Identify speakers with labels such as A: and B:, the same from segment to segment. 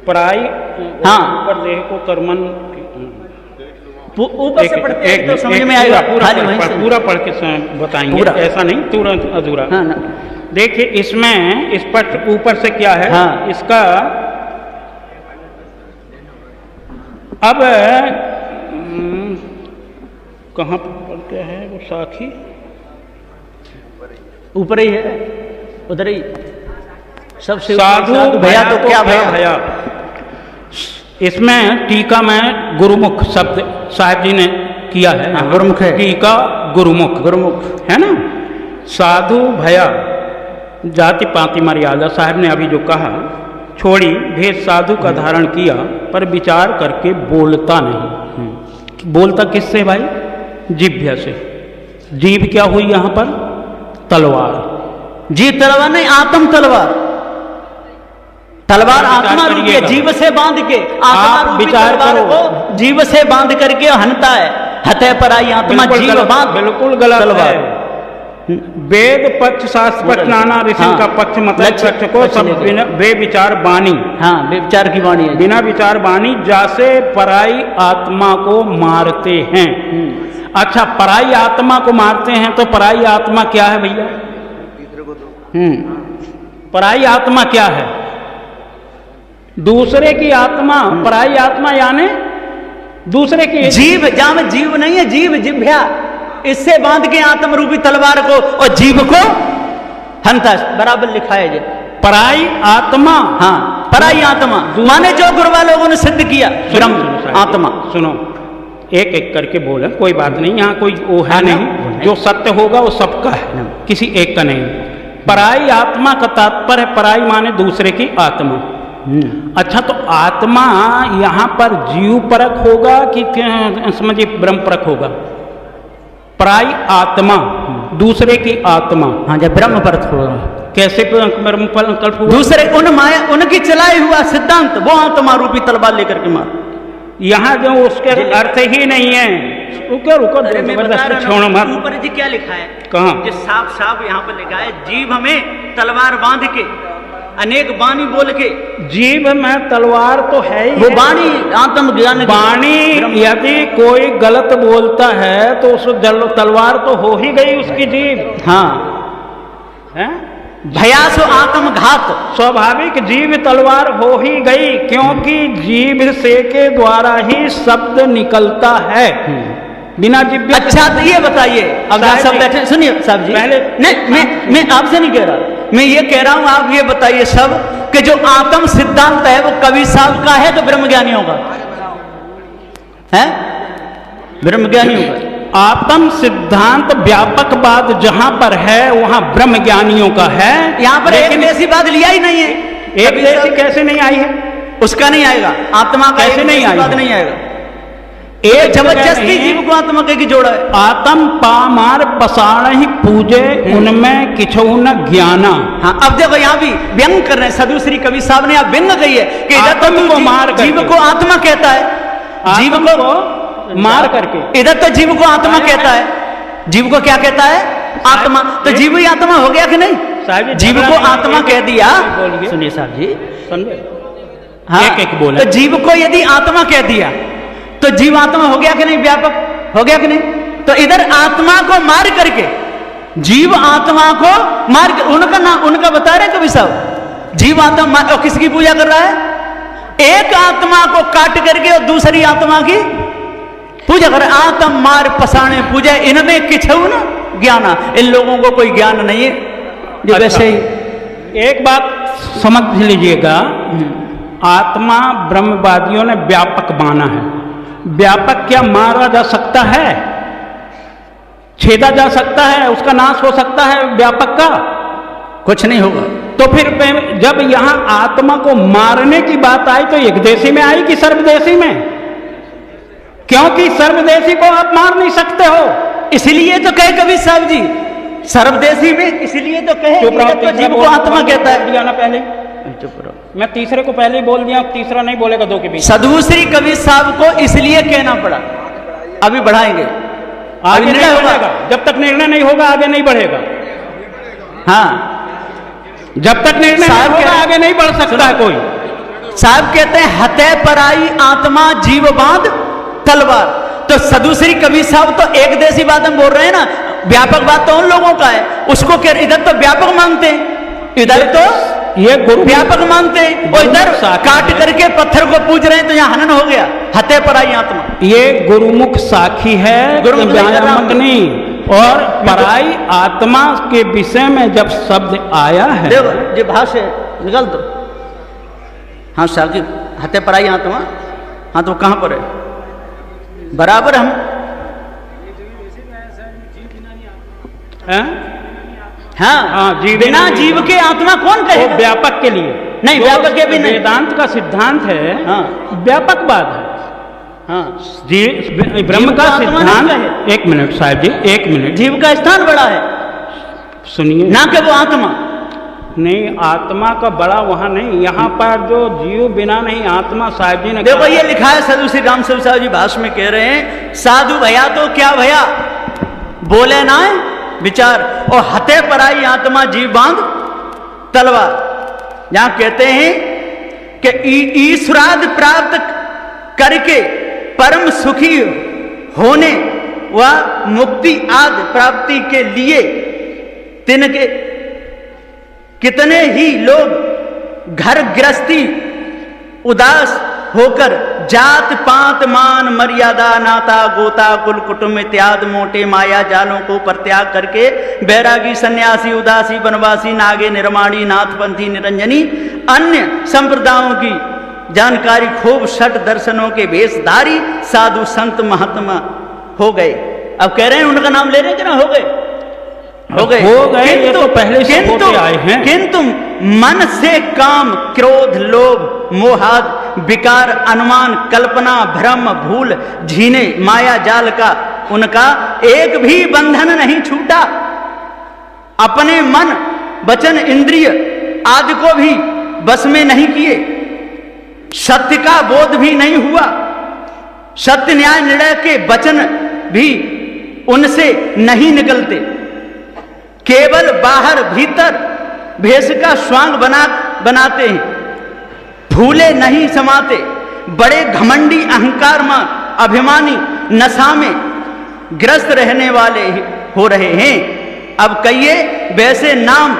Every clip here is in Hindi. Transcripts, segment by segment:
A: पराई,
B: हाँ
A: ऊपर देह को कर्मन,
B: ऊपर से पढ़ते हैं तो समझ में आएगा।
A: पूरा पढ़ के बताएंगे, ऐसा नहीं तुरंत अधूरा।
B: हाँ,
A: देखिए इसमें स्पष्ट ऊपर से क्या है।
B: हाँ।
A: इसका अब कहाँ पढ़ते हैं वो साखी,
B: ऊपर ही है, उधर ही सबसे
A: साधु
B: भया तो क्या भया।
A: इसमें टीका में गुरुमुख शब्द साहब जी ने किया है।
B: हाँ, गुरुमुख है
A: टीका, गुरुमुख है ना। साधु भया जाति पाति मर्यादा, साहब ने अभी जो कहा, छोड़ी भेद साधु का धारण किया पर विचार करके बोलता नहीं। बोलता किससे भाई? जिभ्य से। जीभ क्या हुई यहां पर? तलवार।
B: जीभ तलवार नहीं, आत्म तलवार। तलवार आत्मा रूपी है, जीव से बांध के आत्मा रूपी तलवार को जीव से बांध करके हनता है। हते पराई आत्मा, जीव बांध।
A: बिल्कुल गलत है। वेद पक्ष शास्त्र पक्ष नाना ऋषि का पक्ष मतलब पक्ष को सब बेविचार वाणी।
B: हाँ, बेविचार की वाणी है।
A: बिना विचार वाणी जैसे पराई आत्मा को मारते हैं। अच्छा, पराई आत्मा को मारते हैं तो पराई आत्मा क्या है भैया? पराई आत्मा क्या है? दूसरे की आत्मा। पराई आत्मा यानी दूसरे की
B: जीव। जहां में जीव नहीं है, जीव जिभ्या, इससे बांध के आत्म रूपी तलवार को और जीव को हंता, बराबर लिखा है।
A: पराई आत्मा।
B: हाँ, पराई आत्मा माने जो गुरुवा लोगों ने सिद्ध किया ब्रह्म आत्मा।
A: सुनो, एक एक करके बोले, कोई बात नहीं, यहाँ कोई वो है नहीं। जो सत्य होगा वो सबका है, किसी एक का नहीं। पराई आत्मा का तात्पर्य पराई माने दूसरे की आत्मा। अच्छा, तो आत्मा यहाँ पर जीव परक होगा कि समझिए ब्रह्म परक होगा? पराई आत्मा, दूसरे की आत्मा।
B: हाँ, जब ब्रह्म परक होगा।
A: कैसे ब्रह्म परक होगा?
B: दूसरे उन माया, उनकी चलाए हुआ सिद्धांत, वो आत्मा रूपी तलवार लेकर के मार।
A: यहाँ जो उसके अर्थ ही नहीं है। रुको छोड़ो मत।
B: ऊपर जी क्या लिखा है?
A: कहाँ?
B: साफ साफ यहाँ पर लिखा है, जीव हमें तलवार बांध के अनेक वाणी बोल के।
A: जीव में तलवार तो है ही,
B: वो वाणी आत्म ज्ञान
A: वाणी। यदि कोई गलत बोलता है तो उस तलवार तो हो ही गई उसकी जीव।
B: हाँ,
A: है
B: भयासो आत्मघात।
A: स्वाभाविक जीव तलवार हो ही गई, क्योंकि जीभ से के द्वारा ही शब्द निकलता है। बिना जीभ।
B: अच्छा, तो ये बताइए, अब सब बैठे सुनिए साहब जी। पहले नहीं, मैं आपसे नहीं कह रहा, मैं ये कह रहा हूं, आप ये बताइए सब कि जो आत्म सिद्धांत है वो कवि साहब का है तो ब्रह्मज्ञानियों का है? ब्रह्मज्ञानियों का
A: आत्म सिद्धांत व्यापकवाद जहां पर है वहां ब्रह्मज्ञानियों का है।
B: यहाँ पर एक देशी बात लिया ही नहीं है।
A: एक देशी कैसे नहीं आई है?
B: उसका नहीं आएगा, आत्मा का
A: कैसे नहीं आएगा?
B: नहीं आएगा। एक जबरदस्ती जीव को आत्मा के जोड़ा है।
A: आत्म पामार पसाण ही पूजे उनमें किछो न ज्ञाना।
B: हाँ, अब देखो यहाँ भी व्यंग कर रहे हैं सदुश्री कवि साहब ने, आप व्यंग कही है कि
A: आत्म को मार
B: जीव को आत्मा कहता है, जीव को
A: मार करके।
B: इधर तो जीव को आत्मा कहता है, जीव को क्या कहता है? आत्मा। तो जीव ही आत्मा हो गया कि नहीं? जीव को आत्मा कह दिया। सुनिए साहब जी, हाँ,
A: एक एक बोले।
B: तो जीव को यदि आत्मा कह दिया तो जीव आत्मा हो गया कि नहीं? व्यापक हो गया कि नहीं? तो इधर आत्मा को मार करके, जीव आत्मा को मार कर, उनका नाम उनका बता रहे कभी साहब, जीव आत्मा और किसकी पूजा कर रहा है? एक आत्मा को काट करके और दूसरी आत्मा की पूजा कर। आत्म मार पसाने पूजा, इनमें किछू न ज्ञाना। इन लोगों को कोई ज्ञान नहीं है। जो वैसे ही
A: एक बात समझ लीजिएगा, आत्मा ब्रह्मवादियों ने व्यापक माना है। व्यापक क्या मारा जा सकता है? छेदा जा सकता है? उसका नाश हो सकता है? व्यापक का
B: कुछ नहीं होगा।
A: तो फिर जब यहां आत्मा को मारने की बात आई तो एकदेशी में आई कि सर्वदेशी में? क्योंकि सर्वदेशी को आप मार नहीं सकते हो,
B: इसलिए तो कहे कभी साहब जी सर्वदेशी में, इसलिए तो कहे तो जीव को आत्मा कहता है।
A: पहले मैं तीसरे को पहले ही बोल दिया, तीसरा नहीं बोलेगा दो के बीच।
B: सदुश्री कवि साहब को इसलिए कहना पड़ा। अभी बढ़ाएंगे,
A: आगे नहीं बढ़ेगा। जब तक निर्णय नहीं होगा आगे नहीं बढ़ेगा।
B: हाँ,
A: जब तक निर्णय नहीं होगा आगे नहीं बढ़ सकता है कोई।
B: साहब कहते हैं हते पराई आत्मा जीव बांध तलवार। तो साधु श्री कबीर साहब तो एक देशी बात हम बोल रहे हैं ना, व्यापक बात तो उन लोगों का है, उसको कह इधर तो व्यापक मानते हैं, इधर तो
A: ये गुरु
B: व्यापक मानते हैं, और इधर काट करके पत्थर को पूज रहे हैं, तो यहाँ हनन हो गया, हते पराई आत्मा।
A: ये गुरुमुख साखी है, व्यायामक नहीं। और पराई आत्मा के विषय में जब शब्द आया है,
B: देखो ये भाष्य निकल दो। हाँ साखी हते पराई आत्मा, हाँ तो कहां पर है? बराबर हम हाँ बिना जीव के आत्मा कौन कहेगा?
A: व्यापक के लिए
B: नहीं, व्यापक के भी नहीं।
A: वेदांत का सिद्धांत है,
B: हाँ
A: व्यापकवाद है।
B: हाँ
A: ब्रह्म का सिद्धांत है। एक मिनट साहब जी, एक मिनट।
B: जीव का स्थान बड़ा है,
A: सुनिए
B: ना कि वो आत्मा।
A: नहीं, आत्मा का बड़ा वहां नहीं, यहाँ पर जो जीव बिना नहीं आत्मा, साहब जी ने
B: देखो ये लिखा है, साधु श्री राम साहब जी भाष्य में कह रहे हैं, साधु भया तो क्या भया, बोले ना विचार, और हते पराई आत्मा जीव बांध तलवार। यहां कहते हैं कि ईश्वराद प्राप्त करके परम सुखी होने व मुक्ति आदि प्राप्ति के लिए तिनके कितने ही लोग घर गृहस्थी उदास होकर जात पात मान मर्यादा नाता गोता कुल कुटुंब इत्यादि मोटे माया जालों को परित्याग करके बैरागी सन्यासी उदासी वनवासी नागे निर्माणी नाथपंथी निरंजनी अन्य संप्रदायों की जानकारी खूब षट दर्शनों के भेषधारी साधु संत महात्मा हो गए। अब कह रहे हैं उनका नाम ले रहे हैं कि ना हो गए? हो गए,
A: ये तो पहले से होते आए हैं।
B: किंतु मन से काम क्रोध लोभ मोहाद विकार अनुमान कल्पना भ्रम भूल झीने माया जाल का उनका एक भी बंधन नहीं छूटा। अपने मन वचन इंद्रिय आदि को भी बस में नहीं किए, सत्य का बोध भी नहीं हुआ, सत्य न्याय निर्णय के वचन भी उनसे नहीं निकलते, केवल बाहर भीतर भेष का स्वांग बनाते हैं, फूले नहीं समाते, बड़े घमंडी अहंकार में अभिमानी नशा में ग्रस्त रहने वाले हो रहे हैं। अब कहिए वैसे नाम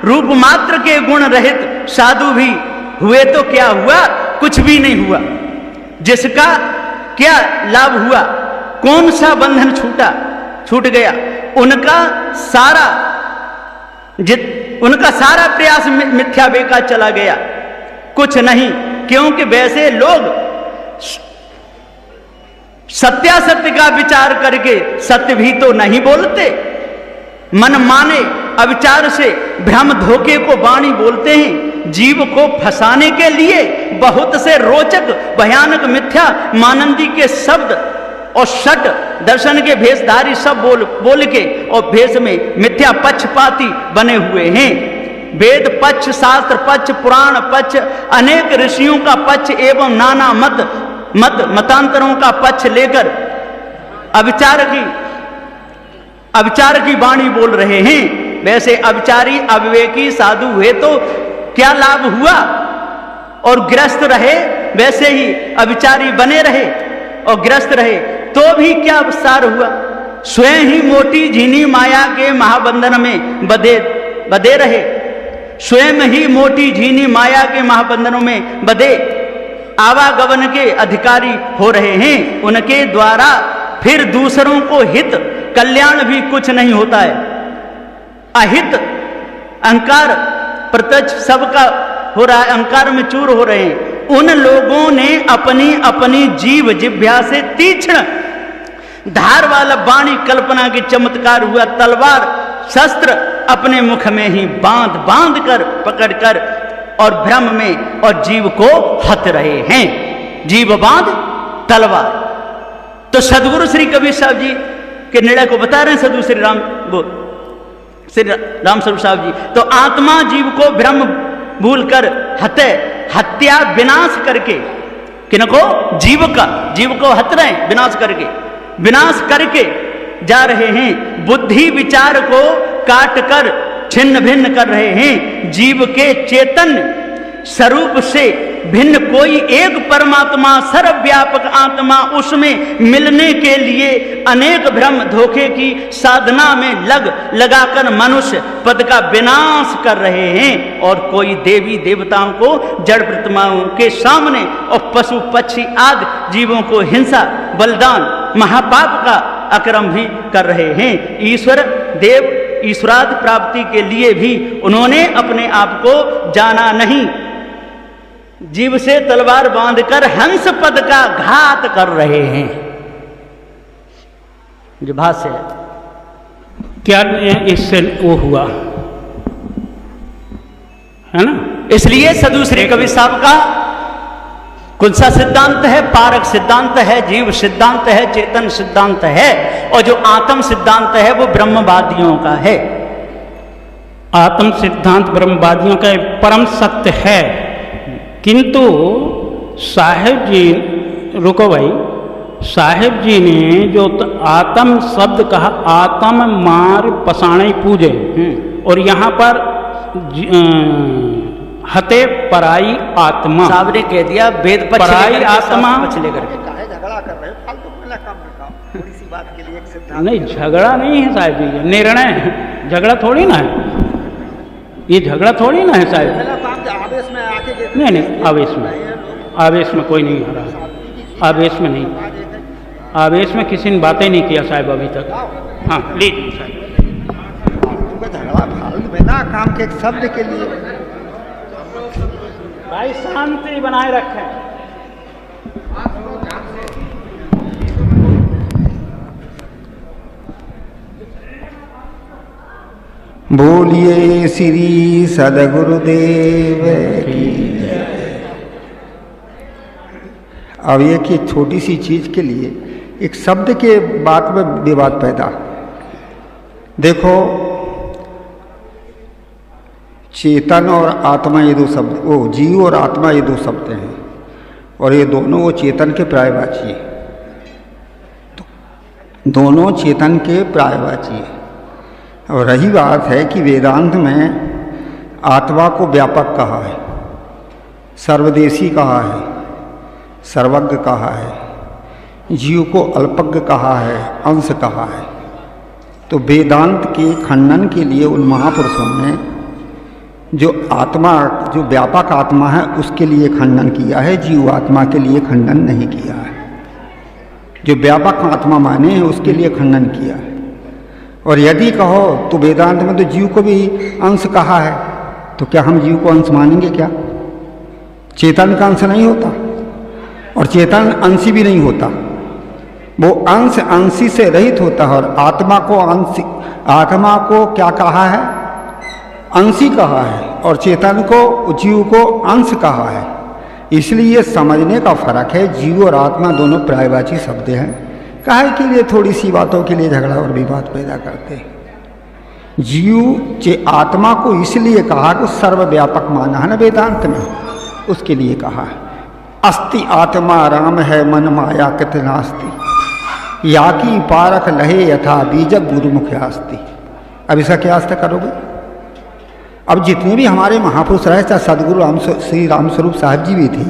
B: रूप मात्र के गुण रहित साधु भी हुए तो क्या हुआ? कुछ भी नहीं हुआ। जिसका क्या लाभ हुआ? कौन सा बंधन छूट गया? उनका सारा प्रयास मिथ्या बेकार चला गया, कुछ नहीं। क्योंकि वैसे लोग सत्यासत्य का विचार करके सत्य भी तो नहीं बोलते, मन माने अविचार से भ्रम धोखे को वाणी बोलते हैं। जीव को फंसाने के लिए बहुत से रोचक भयानक मिथ्या मानंदी के शब्द और षट दर्शन के भेषधारी सब बोल के और भेष में मिथ्या पक्षपाती बने हुए हैं। वेद पक्ष, शास्त्र पक्ष, पुराण पक्ष, अनेक ऋषियों का पक्ष एवं नाना मतांतरों का पक्ष लेकर अविचार की वाणी बोल रहे हैं। वैसे अविचारी अविवेकी साधु हुए तो क्या लाभ हुआ? और ग्रस्त रहे, वैसे ही अविचारी बने रहे और ग्रस्त रहे तो भी क्या सार हुआ? स्वयं ही मोटी झीनी माया के महाबंधन में बधे रहे, स्वयं ही मोटी झीनी माया के महाबंधनों में बधे आवागमन के अधिकारी हो रहे हैं। उनके द्वारा फिर दूसरों को हित कल्याण भी कुछ नहीं होता है। अहित अहंकार प्रत्यक्ष सबका हो रहा है, अहंकार में चूर हो रहे हैं। उन लोगों ने अपनी अपनी जीव जिह्वा से तीक्ष्ण धार वाला वाणी कल्पना के चमत्कार हुआ तलवार शस्त्र अपने मुख में ही बांध कर पकड़ कर और भ्रम में और जीव को हत रहे हैं। जीव बांध तलवार। तो सदगुरु श्री कबीर साहब जी के निर्णय को बता रहे हैं सदगुरु श्री राम स्वरूप साहब जी। तो आत्मा जीव को भ्रम भूल कर हत्या विनाश करके, किनको? जीव को हत रहे हैं, विनाश करके जा रहे हैं। बुद्धि विचार को काट कर छिन्न भिन्न कर रहे हैं। जीव के चैतन्य स्वरूप से भिन्न कोई एक परमात्मा सर्वव्यापक आत्मा, उसमें मिलने के लिए अनेक भ्रम धोखे की साधना में लगाकर मनुष्य पद का विनाश कर रहे हैं। और कोई देवी देवताओं को जड़ प्रतिमाओं के सामने और पशु पक्षी आदि जीवों को हिंसा, बलिदान, महापाप का अक्रम भी कर रहे हैं। ईश्वर देव ईश्वरादि प्राप्ति के लिए भी उन्होंने अपने आप को जाना नहीं, जीव से तलवार बांधकर हंस पद का घात कर रहे हैं। जो भाष्य है,
A: क्या इससे वो हुआ है ना।
B: इसलिए सदु श्री कबीर साहब का कौन सा सिद्धांत है? पारक सिद्धांत है, जीव सिद्धांत है, चेतन सिद्धांत है, और जो आत्म सिद्धांत है वो ब्रह्मवादियों का है।
A: आत्म सिद्धांत ब्रह्मवादियों का परम सत्य है, किंतु साहेब जी, रुको भाई, साहेब जी ने जो आत्म शब्द कहा, आत्म मार पसाणे पूजे, और यहाँ पर हते पराई आत्मा,
B: साहब ने कह दिया वेद
A: पराई आत्मा
B: लेकर के।
C: काहे झगड़ा कर रहे हो? फालतू में काम रखा, थोड़ी सी बात के लिए एक सिद्धांत।
A: नहीं, झगड़ा नहीं है साहब जी, ये निर्णय है, झगड़ा थोड़ी ना है, ये झगड़ा थोड़ी ना है साहब।
C: आवेश में आके
A: नहीं, आवेश में कोई नहीं आ रहा, आवेश में नहीं, आवेश में किसी ने बातें नहीं किया साहब अभी तक। हाँ लीजिए साहब,
C: झगड़ा फालतू में ना काम के एक शब्द के लिए।
A: भाई शांति बनाए रखें।
C: बोलिए श्री सदगुरुदेव की। अब एक छोटी सी चीज के लिए एक शब्द के बात में विवाद पैदा। देखो, चेतन और आत्मा ये दो शब्द, वो जीव और आत्मा ये दो शब्द हैं, और ये दोनों वो चेतन के पर्यायवाची है, तो दोनों चेतन के पर्यायवाची है। और रही बात है कि वेदांत में आत्मा को व्यापक कहा है, सर्वदेशी कहा है, सर्वज्ञ कहा है, जीव को अल्पज्ञ कहा है, अंश कहा है। तो वेदांत के खंडन के लिए उन महापुरुषों ने जो आत्मा, जो व्यापक आत्मा है उसके लिए खंडन किया है, जीव आत्मा के लिए खंडन नहीं किया है। जो व्यापक आत्मा माने हैं उसके लिए खंडन किया है। और यदि कहो तो वेदांत में तो जीव को भी अंश कहा है, तो क्या हम जीव को अंश मानेंगे? क्या चेतन का अंश नहीं होता? और चेतन अंशी भी नहीं होता, वो अंश अंशी से रहित होता है। और आत्मा को अंश, आत्मा को क्या कहा है? अंशी कहा है, और चेतन को, जीव को अंश कहा है। इसलिए ये समझने का फर्क है, जीव और आत्मा दोनों पर्यायवाची शब्द हैं। काहे के लिए थोड़ी सी बातों के लिए झगड़ा और विवाद पैदा करते हैं? जीव आत्मा को इसलिए कहा कि सर्वव्यापक माना है ना वेदांत में, उसके लिए कहा है। अस्ति आत्मा राम है मन माया कृत नास्ति, या की पारख लहे यथा बीज गुरुमुख आस्ति। अब इसका क्या आस्था करोगे? अब जितने भी हमारे महापुरुष रहे, चाहे सदगुरु श्री रामस्वरूप साहब जी भी थे,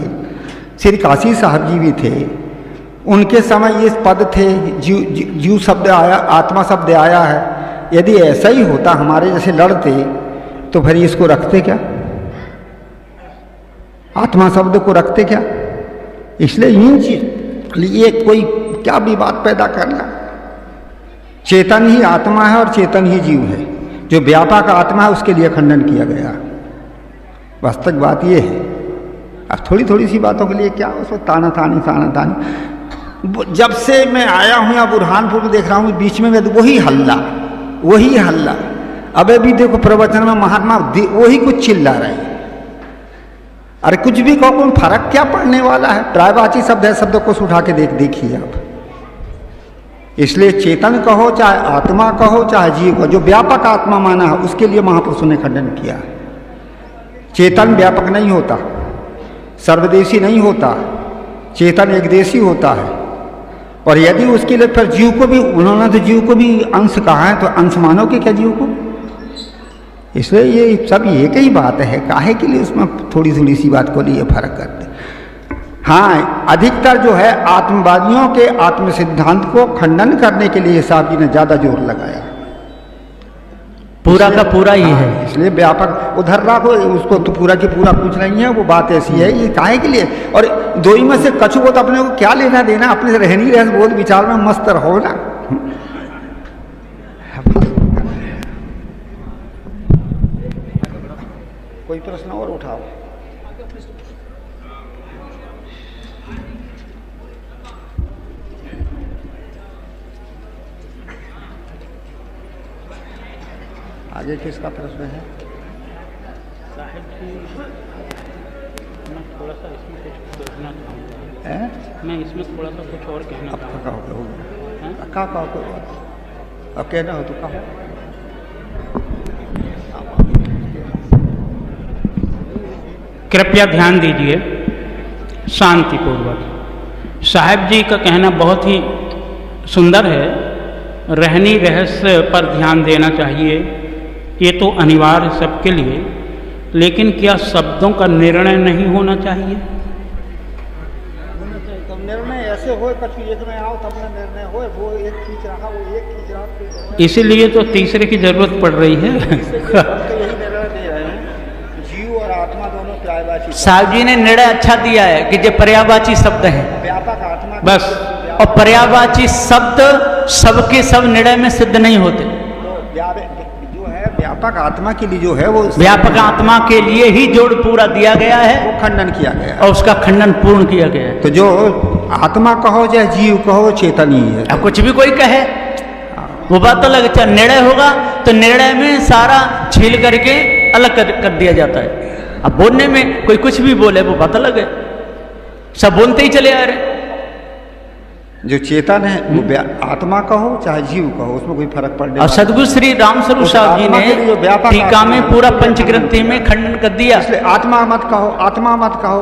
C: श्री काशी साहब जी भी थे, उनके समय ये पद थे, जीव शब्द आया, आत्मा शब्द आया है। यदि ऐसा ही होता, हमारे जैसे लड़ते, तो फिर इसको रखते क्या? आत्मा शब्द को रखते क्या? इसलिए इन चीज लिए कोई क्या विवाद पैदा करना। चेतन ही आत्मा है और चेतन ही जीव है। जो व्यापक आत्मा है उसके लिए खंडन किया गया। वास्तविक बात यह है। अब थोड़ी थोड़ी सी बातों के लिए क्या उसको ताना तानी। जब से मैं आया हूँ या बुरहानपुर में देख रहा हूँ, बीच में वही हल्ला। अबे भी देखो प्रवचन में महात्मा वही कुछ चिल्ला रहे हैं। अरे कुछ भी कहो, कोई फर्क क्या पड़ने वाला है? प्रायवाची शब्द है, शब्द को उठा के देखिए आप। इसलिए चेतन कहो, चाहे आत्मा कहो, चाहे जीव कहो, जो व्यापक आत्मा माना है उसके लिए महापुरुषों ने खंडन किया। चेतन व्यापक नहीं होता, सर्वदेशी नहीं होता, चेतन एकदेशी होता है। और यदि उसके लिए फिर जीव को भी, उन्होंने तो जीव को भी अंश कहा है, तो अंश मानोगे क्या जीव को? इसलिए ये सब एक ही बात है। काहे के लिए उसमें थोड़ी थोड़ी सी बात को लिए फर्क करते? हाँ, अधिकतर जो है आत्मवादियों के आत्म सिद्धांत को खंडन करने के लिए साहब जी ने ज्यादा जोर लगाया।
B: पूरा का पूरा ही है,
C: इसलिए व्यापक उधर रखो, उसको तो पूरा की पूरा कुछ नहीं है, वो बात ऐसी है, ये काहे के लिए। और दो ही में से कछु को तो अपने को क्या लेना देना, अपने से रह नहीं रहे, बहुत विचार में मस्त रहो ना। कोई प्रश्न और उठाओ। आगे किसका प्रश्न है?
A: साहिब जी, मैं थोड़ा सा इसमें कुछ कहना चाहूँगा। मैं इसमें थोड़ा सा कुछ और कहना चाहूँगा।
C: कहो, अब कहना हो तो कहो।
A: कृपया ध्यान दीजिए शांतिपूर्वक। साहिब जी का कहना बहुत ही सुंदर है, रहनी रहस्य पर ध्यान देना चाहिए, ये तो अनिवार्य सबके लिए, लेकिन क्या शब्दों का निर्णय नहीं होना चाहिए?
C: निर्णय ऐसे हो, एक में आओ तब निर्णय हो, वो एक खींच रहा, वो एक खींच रहा,
A: इसीलिए तो तीसरे की जरूरत पड़ रही है।
C: तो यही निर्णय दे रहे हैं, जीव और आत्मा दोनों पर्यायवाची।
B: साहब जी ने निर्णय अच्छा दिया है कि जो पर्यायवाची शब्द है,
C: व्यापक आत्मा
A: बस,
B: और पर्यायवाची शब्द सबके सब निर्णय में सिद्ध नहीं होते।
C: जो है व्यापक आत्मा के लिए जो है वो
B: व्यापक आत्मा के लिए ही जोड़ पूरा दिया गया है,
C: वो खंडन किया गया
B: और उसका खंडन पूर्ण किया गया है।
C: तो जो आत्मा कहो चाहे जीव कहो, चेतन ही है।
B: अब कुछ भी कोई कहे वो बात अलग है, निर्णय होगा तो निर्णय में सारा छील करके अलग कर दिया जाता है। अब बोलने में कोई कुछ भी बोले वो बात अलग है, सब बोलते ही चले आ रहे।
C: जो चेतन है वो आत्मा कहो चाहे जीव कहो, उसमें कोई फर्क पड़ने।
B: और सदगुरु श्री राम स्वरूप साहब जी ने टीका में पूरा पंचकृत्य में खंडन कर दिया।
C: इसलिए आत्मा मत कहो, आत्मा मत कहो,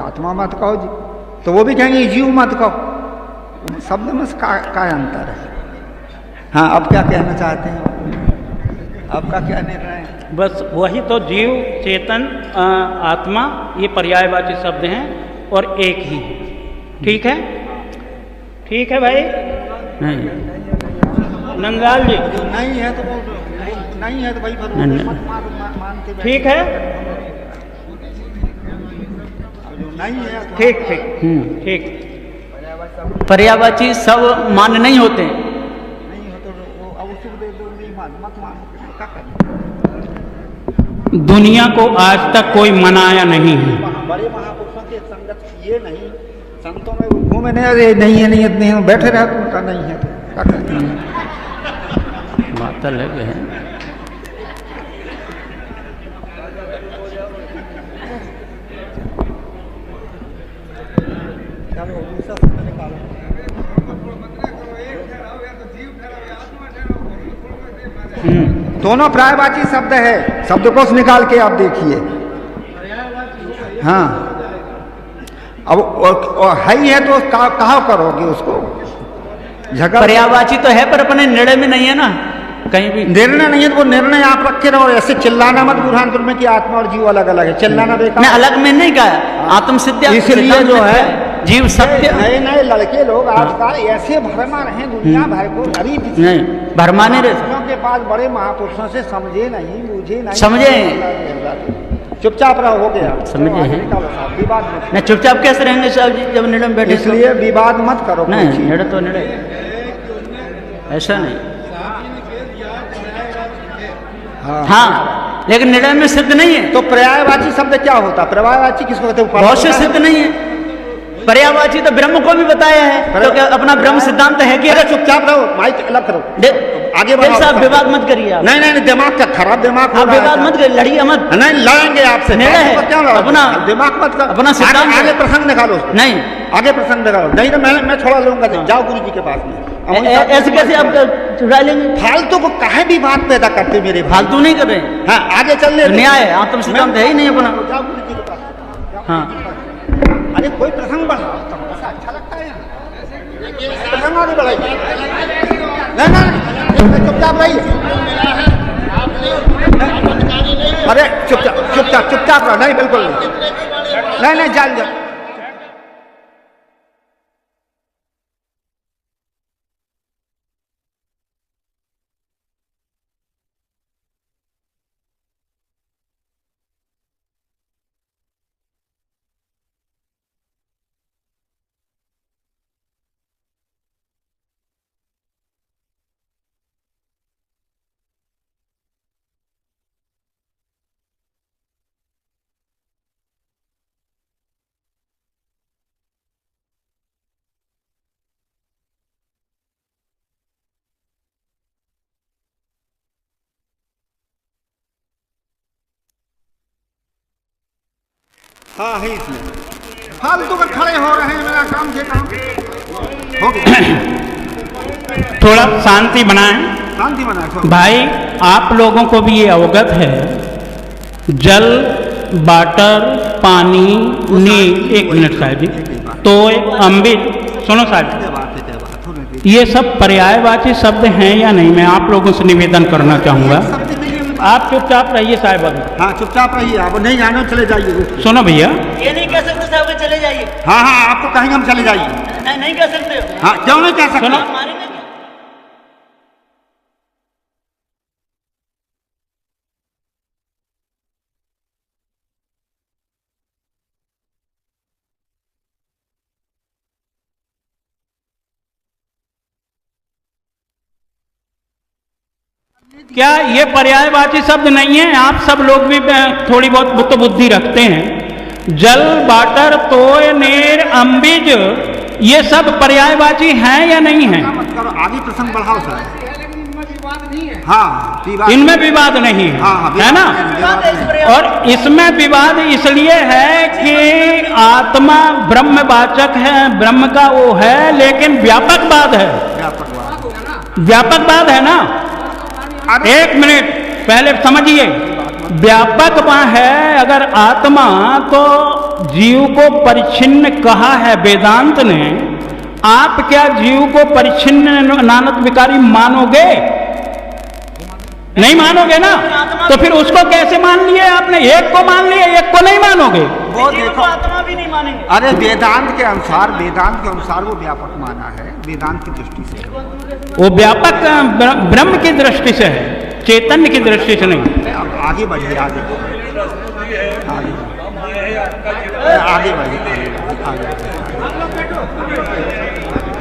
C: आत्मा मत कहो जी, तो वो भी कहेंगे जीव मत कहो। शब्द में का अंतर है। हाँ, अब क्या कहना चाहते हैं, आपका क्या निर्णय है?
A: बस वही तो, जीव चेतन आत्मा ये पर्यायवाची शब्द हैं और एक ही। ठीक है, ठीक है भाई।
B: नहीं,
A: नंदलाल जी,
C: जो नहीं है तो वो नहीं है तो भाई मानते।
A: ठीक है,
C: जो नहीं है तो
A: ठीक ठीक ठीक।
B: पर्यायवाची सब मान्य नहीं होते।
C: नहीं हो तो वो अब उसको दे दो, नहीं मत मानो, क्या करें?
A: दुनिया को आज तक कोई मनाया नहीं है।
C: बड़े महापुरुषों के संगत किए नहीं, संतों में वो घूमे नहीं है, बैठे रहे तो उनका नहीं है तो क्या करें?
B: बात अलग है।
C: दोनों पर्यायवाची शब्द है, शब्दकोश निकाल के आप देखिए। हाँ, अब है ही है तो कहाँ करोगे उसको? झगड़ा
B: पर्यायवाची तो है पर अपने निर्णय में नहीं है ना, कहीं भी
C: निर्णय नहीं है तो वो निर्णय आप रखे रहो। ऐसे चिल्लाना मत बुरहानपुर में कि आत्मा और जीव अलग अलग है, चिल्लाना बेकार।
B: मैं अलग में नहीं कहा, आत्म सिद्ध
C: इसलिए जो है
B: जीव सत्य।
C: नए नए लड़के लोग आजकल ऐसे भरमा रहे दुनिया भर को, गरीब
B: नहीं भरमाने रहे
C: के पास बड़े महापुरुषों से समझे नहीं, मुझे नहीं
B: समझे,
C: चुपचाप रहो, हो गया,
B: समझे हैं।
C: विवाद मत,
B: नहीं चुपचाप कैसे रहेंगे साहब जी जब निर्णय में बैठे?
C: इसलिए विवाद मत करो।
B: नहीं, निर्णय तो निर्णय, ऐसा नहीं। हाँ, लेकिन निर्णय में सिद्ध नहीं है।
C: तो पर्यायवाची शब्द क्या होता है? पर्यायवाची किसको कहते हैं?
B: बहुत से सिद्ध नहीं है। पर्यायवाची तो ब्रह्म को भी बताया है, तो क्या अपना ब्रह्म सिद्धांत है कि?
C: अरे चुपचाप रहो, माइक अलग करो, आगे बढ़ो
B: साहब, विवाद मत करिए आप।
C: नहीं नहीं, दिमाग का खराब दिमाग,
B: आप विवाद मत करिए, लड़िए मत।
C: नहीं, लड़ेंगे आपसे,
B: निर्णय है
C: अपना दिमाग मत कर,
B: अपना सिद्धांत।
C: आगे प्रसंग निकालो,
B: नहीं
C: आगे प्रसंग निकालो, नहीं तो मैं छोड़ा लूंगा। जाओ गुरु जी के पास में।
B: ऐसे कैसे आप चुरा लेंगे?
C: फालतू को काहे भी बात पैदा करते मेरे भाई?
B: फालतू नहीं कर रहे।
C: हाँ, आगे चल ले,
B: न्याय है, आत्म सिद्धांत है ही नहीं अपना।
C: जाओ गुरु जी के पास।
B: हाँ,
C: अरे कोई प्रसंग बढ़ाओ, ऐसा अच्छा लगता है प्रसंग आगे बढ़ाइए। नहीं, चुपचाप रहिए। अरे चुपचाप रहो, नहीं बिल्कुल नहीं, जाल जाओ। हाँ है इसमें फालतू का खड़े हो रहे हैं, मेरा काम से काम हो गया।
A: थोड़ा शांति बनाएं।
C: शांति बनाए
A: भाई आप लोगों को भी ये अवगत है, जल, वाटर, पानी, नीर, 1 मिनट साहब जी, तोय, अमृत, सुनो साहब, ये सब पर्यायवाची शब्द हैं या नहीं, मैं आप लोगों से निवेदन करना चाहूँगा। आप चुपचाप रहिए साहब। अभी
C: हाँ चुपचाप रहिए, आप नहीं जानो चले जाइए।
A: सुनो भैया,
B: ये नहीं कह सकते साहब कि चले जाइए।
C: हाँ हाँ आपको कहेंगे हम चले जाइए।
B: नहीं कह सकते।
C: हाँ क्यों नहीं कह सकते?
A: सुनो,
B: मारेंगे क्या?
A: क्या ये पर्यायवाची शब्द नहीं है? आप सब लोग भी थोड़ी बहुत तो बुद्धि रखते हैं। जल, वाटर, तोय, नीर, अम्बिज, ये सब पर्यायवाची हैं या नहीं हैं?
C: मत करो, आगे प्रसंग बढ़ाओ सर। हाँ विवाद,
A: इनमें विवाद नहीं है,
C: हाँ,
A: है ना?
B: विवाद है इस पर्याय-
A: और इसमें विवाद इसलिए है कि आत्मा ब्रह्मवाचक है, ब्रह्म का वो है, लेकिन व्यापकवाद है। व्यापकवाद है ना? 1 मिनट पहले समझिए, व्यापक वह है। अगर आत्मा तो जीव को परिच्छिन्न कहा है वेदांत ने, आप क्या जीव को परिच्छिन्न नानक विकारी मानोगे? नहीं मानोगे ना? तो फिर उसको कैसे मान लिए आपने? एक को मान लिए, एक को नहीं मानोगे।
C: वो
B: जीव को
C: देखो,
B: आत्मा भी नहीं मानेंगे।
C: अरे वेदांत के अनुसार वो व्यापक माना है, वेदांत की दृष्टि से।
A: वो व्यापक ब्रह्म की दृष्टि से है, चैतन्य की दृष्टि से नहीं।
C: अब आगे बढ़िए, आगे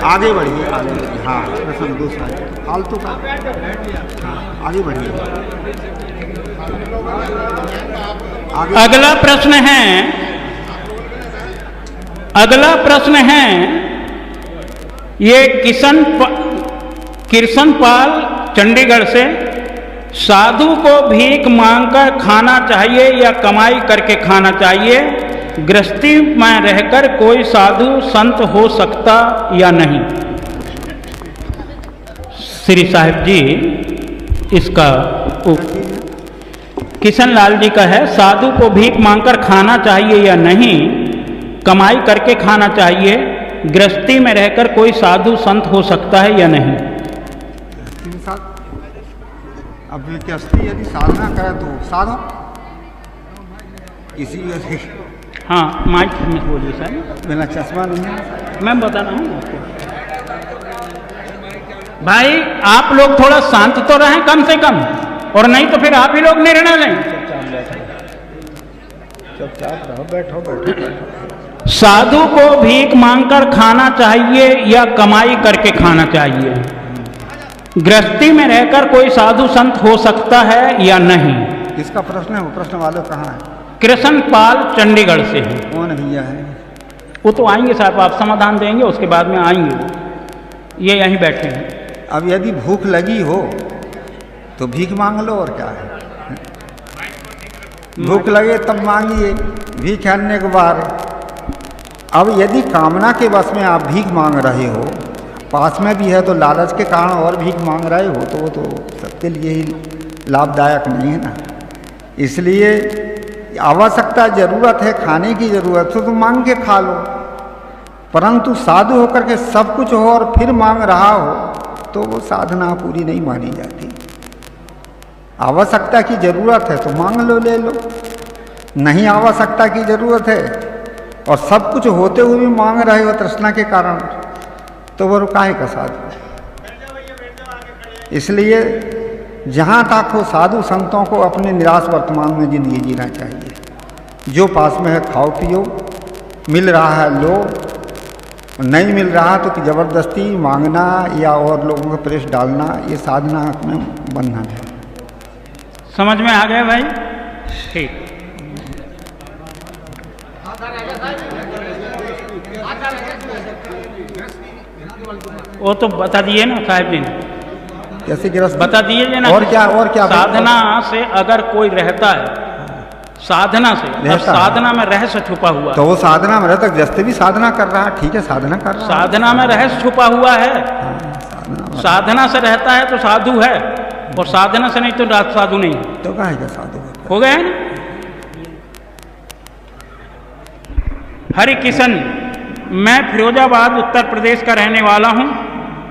C: आगे बढ़िए। हाँ प्रसंग दूसरा फालतू का। हाँ आगे बढ़िए।
A: अगला प्रश्न है ये किशन पाल चंडीगढ़ से, साधु को भीख मांगकर खाना चाहिए या कमाई करके खाना चाहिए? गृहस्थी में रहकर कोई साधु संत हो सकता या नहीं? श्री साहिब जी इसका किशन लाल जी का है, साधु को भीख मांगकर खाना चाहिए या नहीं, कमाई करके खाना चाहिए, गृहस्थी में रहकर कोई साधु संत हो सकता है या नहीं?
C: अब गृहस्थी यदि साधना करे तो साधो, इसी वजह से।
A: हाँ माइक में बोलिए साहब।
C: मेरा चश्मा नहीं है,
A: मैं बता रहा हूँ आपको। भाई आप लोग थोड़ा शांत तो रहें कम से कम, और नहीं तो फिर आप ही लोग निर्णय लें।
C: चुपचाप रहो, बैठो।
A: साधु को भीख मांगकर खाना चाहिए या कमाई करके खाना चाहिए? गृहस्थी में रहकर कोई साधु संत हो सकता है या नहीं?
C: इसका प्रश्न है, वो प्रश्न वाले कहाँ है?
A: कृष्ण पाल चंडीगढ़ से है।
C: कौन भैया है?
A: वो तो आएंगे साहब, आप समाधान देंगे उसके बाद में आएंगे, ये यहीं बैठे हैं।
C: अब यदि भूख लगी हो तो भीख मांग लो, और क्या है? भूख लगे तब मांगिए, भीख आने के बाद। अब यदि कामना के वश में आप भीख मांग रहे हो, पास में भी है तो लालच के कारण और भीख मांग रहे हो, तो वो तो सबके लिए ही लाभदायक नहीं है ना। इसलिए आवश्यकता ज़रूरत है, खाने की ज़रूरत है तो मांग के खा लो, परंतु साधु होकर के सब कुछ हो और फिर मांग रहा हो तो वो साधना पूरी नहीं मानी जाती। आवश्यकता की ज़रूरत है तो मांग लो, ले लो। नहीं आवश्यकता की ज़रूरत है और सब कुछ होते हुए भी मांग रहे हो तृष्णा के कारण, तो वो काहे का साधु? इसलिए जहाँ तक हो साधु संतों को अपने निराश वर्तमान में जिंदगी जीना चाहिए। जो पास में है खाओ पियो, मिल रहा है लो, नहीं मिल रहा तो कि ज़बरदस्ती मांगना या और लोगों को प्रेस डालना, ये साधना में बंधन है।
A: समझ में आ गया भाई? ठीक। वो तो बता दिए ना साहब जी ने,
C: कैसे गिरफ्त
A: बता दिए ना।
C: और क्या
A: साधना से अगर कोई रहता है, साधना से। अब
C: रहता है।
A: साधना में रहस्य छुपा हुआ है।
C: तो वो साधना में रहता, जैसे भी साधना कर रहा है, ठीक है, साधना कर रहा है।
A: साधना में रहस्य छुपा हुआ है।
C: साधना में
A: साधना से रहता है तो साधु है, और साधना से नहीं तो साधु नहीं।
C: तो कहा है क्या साधु होता है?
A: हो गए ना। हरि किशन, मैं फिरोजाबाद उत्तर प्रदेश का रहने वाला हूँ।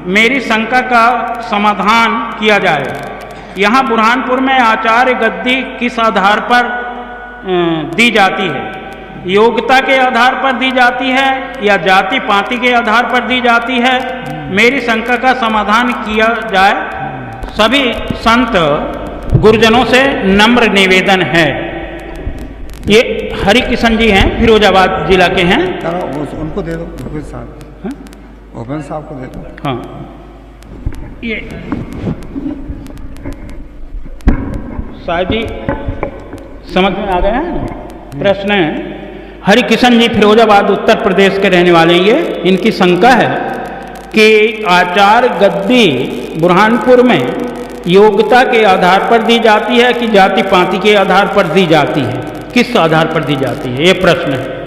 A: मेरी शंका का समाधान किया जाए। यहाँ बुरहानपुर में आचार्य गद्दी किस आधार पर दी जाती है? योग्यता के आधार पर दी जाती है या जाति पाति के आधार पर दी जाती है? मेरी शंका का समाधान किया जाए। सभी संत गुरुजनों से नम्र निवेदन है। ये हरि किशन जी हैं, फिरोजाबाद जिला के हैं।
C: उनको दे दो, भूपेश साहब, भूपेश साहब को दे दो।
A: हाँ, ये साहब जी समझ में आ गए हैं। प्रश्न है, हरि किशन जी फिरोजाबाद उत्तर प्रदेश के रहने वाले हैं। ये इनकी शंका है कि आचार्य गद्दी बुरहानपुर में योग्यता के आधार पर दी जाती है कि जाति पाति के आधार पर दी जाती है? किस आधार पर दी जाती है, ये प्रश्न है।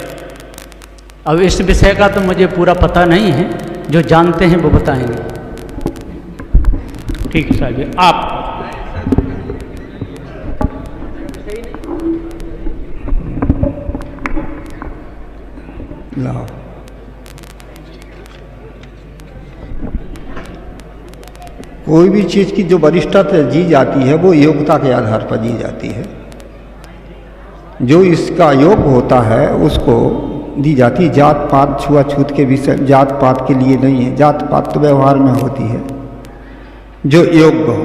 B: अब इस विषय का तो मुझे पूरा पता नहीं है, जो जानते हैं वो बताएंगे।
A: ठीक है साहब जी, आप
C: लाओ। कोई भी चीज़ की जो वरिष्ठता दी जाती है वो योग्यता के आधार पर दी जाती है। जो इसका योग्य होता है उसको दी जाती है। जात पात छुआछूत के विषय जात पात के लिए नहीं है। जात पात तो व्यवहार में होती है। जो योग्य हो,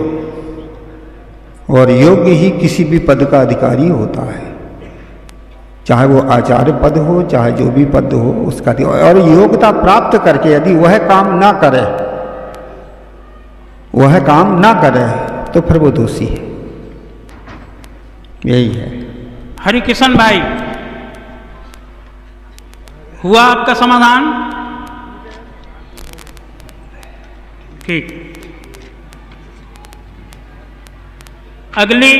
C: और योग्य ही किसी भी पद का अधिकारी होता है, चाहे वो आचार्य पद हो, चाहे जो भी पद हो उसका। और योग्यता प्राप्त करके यदि वह काम ना करे, वह काम ना करे तो फिर वो दोषी है। यही है।
A: हरि किशन भाई, हुआ आपका समाधान? ठीक। अगली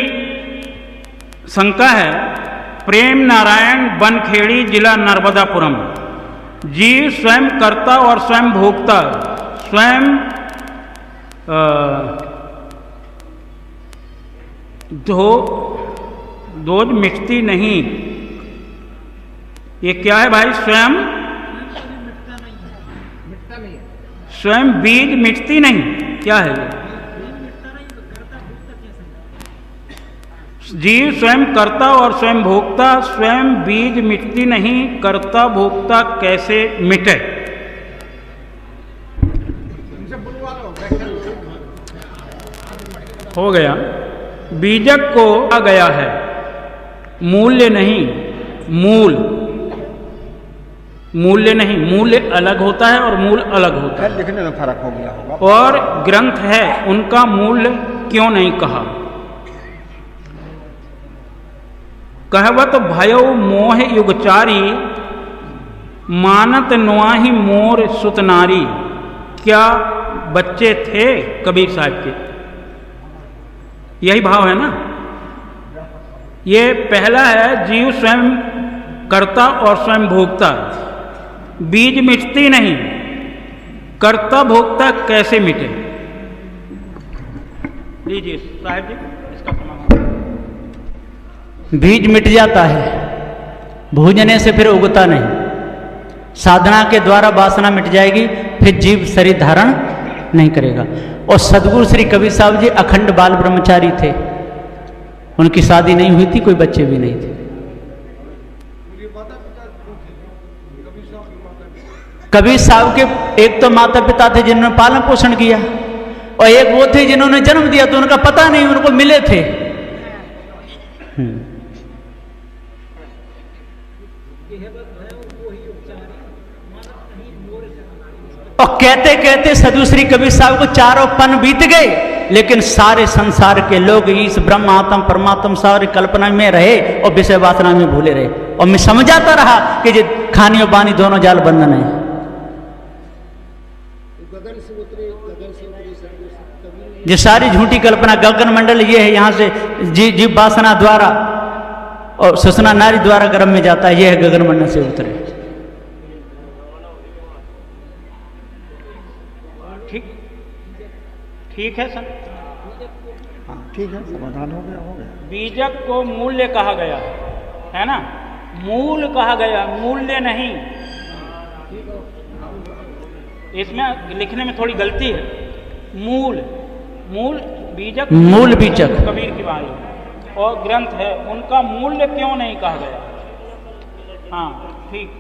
A: शंका है, प्रेम नारायण बनखेड़ी जिला नर्मदापुरम। जीव स्वयं कर्ता और स्वयं भोक्ता, स्वयं दोज मिटती नहीं। ये क्या है भाई? स्वयं बीज मिटती नहीं, क्या है ये? जीव स्वयं कर्ता और स्वयं भोक्ता, स्वयं बीज मिटती नहीं, कर्ता भोक्ता कैसे मिटे? हो गया। बीजक को आ गया है, मूल्य नहीं, मूल्य नहीं, मूल्य अलग होता है और मूल अलग होता है।
C: लिखने में फर्क हो गया होगा।
A: और ग्रंथ है, उनका मूल्य क्यों नहीं कहा? कहवत भयो मोह युगचारी, मानत नुआही मोर सुतनारी। क्या बच्चे थे कबीर साहब के? यही भाव है ना। ये पहला है, जीव स्वयं कर्ता और स्वयं भोक्ता, बीज मिटती नहीं, कर्ता भोक्ता कैसे मिटे? लीजिए साहब जी, इसका समाधान।
B: बीज मिट जाता है, भूजने से फिर उगता नहीं। साधना के द्वारा वासना मिट जाएगी, फिर जीव शरीर धारण नहीं करेगा। और सदगुरु श्री कबीर साहब जी अखंड बाल ब्रह्मचारी थे। उनकी शादी नहीं हुई थी, कोई बच्चे भी नहीं थे। कबीर साहब के एक तो माता पिता थे जिन्होंने पालन पोषण किया, और एक वो थे जिन्होंने जन्म दिया, तो उनका पता नहीं, उनको मिले थे। और कहते कहते सदगुरु श्री कबीर साहब को चारों पन बीत गए, लेकिन सारे संसार के लोग इस ब्रह्म आत्म परमात्म सारी कल्पना में रहे और विषय वासना में भूले रहे। और मैं समझाता रहा कि जो खानी और बानी दोनों जाल बंधन है। ये सारी झूठी कल्पना, गगन मंडल ये है, यहाँ से जीव वासना द्वारा, और ससना नारी द्वारा गर्भ में जाता है, यह है गगन मंडल से उतरे।
A: ठीक ठीक है सर,
C: हाँ ठीक है, समाधान हो गया।
A: बीजक को मूल्य कहा गया है ना, मूल कहा गया, मूल्य नहीं। इसमें लिखने में थोड़ी गलती है, मूल मूल बीजक,
B: मूल बीजक
A: कबीर की वाणी और ग्रंथ है, उनका मूल्य क्यों नहीं कहा गया? हाँ ठीक,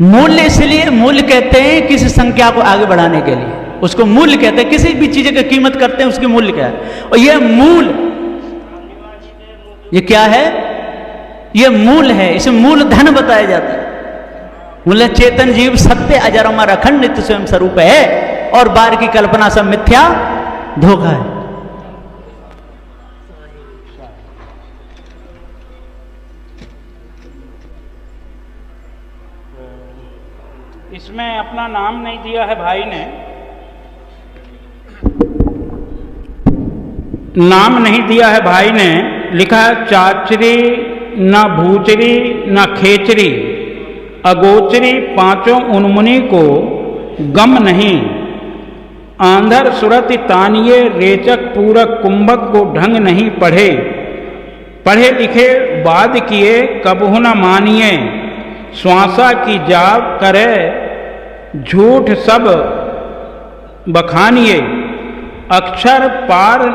B: मूल्य इसलिए मूल्य कहते हैं किसी संख्या को आगे बढ़ाने के लिए, उसको मूल्य कहते हैं। किसी भी चीज की कीमत करते हैं उसकी मूल्य क्या है, और यह मूल, ये क्या है, ये मूल है, इसे मूल धन बताया जाता है। मूल्य चेतन जीव सत्य अजर अमर अखंड नित्य स्वयं स्वरूप है, और बार की कल्पना सब मिथ्या धोखा है।
A: इसमें अपना नाम नहीं दिया है भाई ने, नाम नहीं दिया है भाई ने, लिखा है चाचरी न भूचरी न खेचरी अगोचरी पांचों उन्मुनि को गम नहीं, आंधर सुरत तानिये रेचक पूरक कुंभक को ढंग नहीं पढ़े, पढ़े लिखे बाद किए कबहु न मानिए, श्वासा की जाप करे झूठ सब बखानिए, अक्षर पार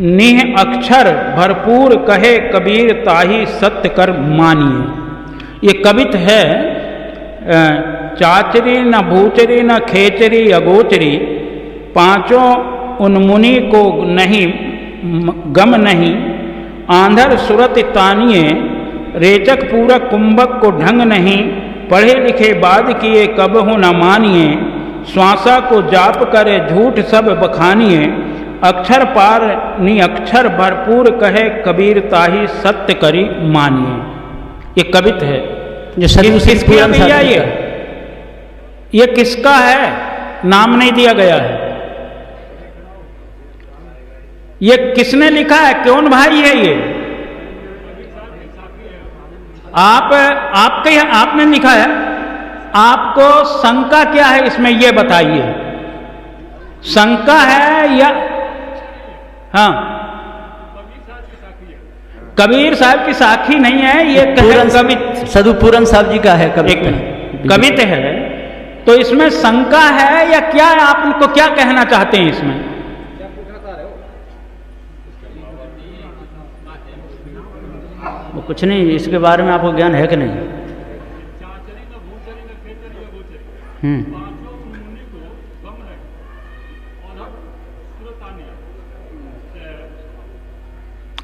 A: निह अक्षर भरपूर कहे कबीर ताही सत्य कर मानिए। ये कवित है, चाचरी न भूचरी न खेचरी अगोचरी पांचों उन्मुनि को नहीं गम नहीं, आंधर सुरत तानिये रेचक पूरक कुंभक को ढंग नहीं, पढ़े लिखे बाद किए कबहु न मानिए, श्वासा को जाप करे झूठ सब बखानिए, अक्षर पार नि अक्षर भरपूर कहे कबीर ताही सत्य करी मानिए। ये कवित है
B: जो
A: किसकी भैया, ये किसका है, नाम नहीं दिया गया है, ये किसने लिखा है, कौन भाई है ये? आपके आपने लिखा है, आपको शंका क्या है इसमें ये बताइए, शंका है या? हाँ, कबीर साहब की साखी नहीं है, ये कवित
B: साधु पूरन साहब जी का है,
A: कवित है, तो इसमें शंका है या क्या? आप उनको क्या कहना चाहते हैं इसमें?
B: वो कुछ नहीं, इसके बारे में आपको ज्ञान है कि नहीं?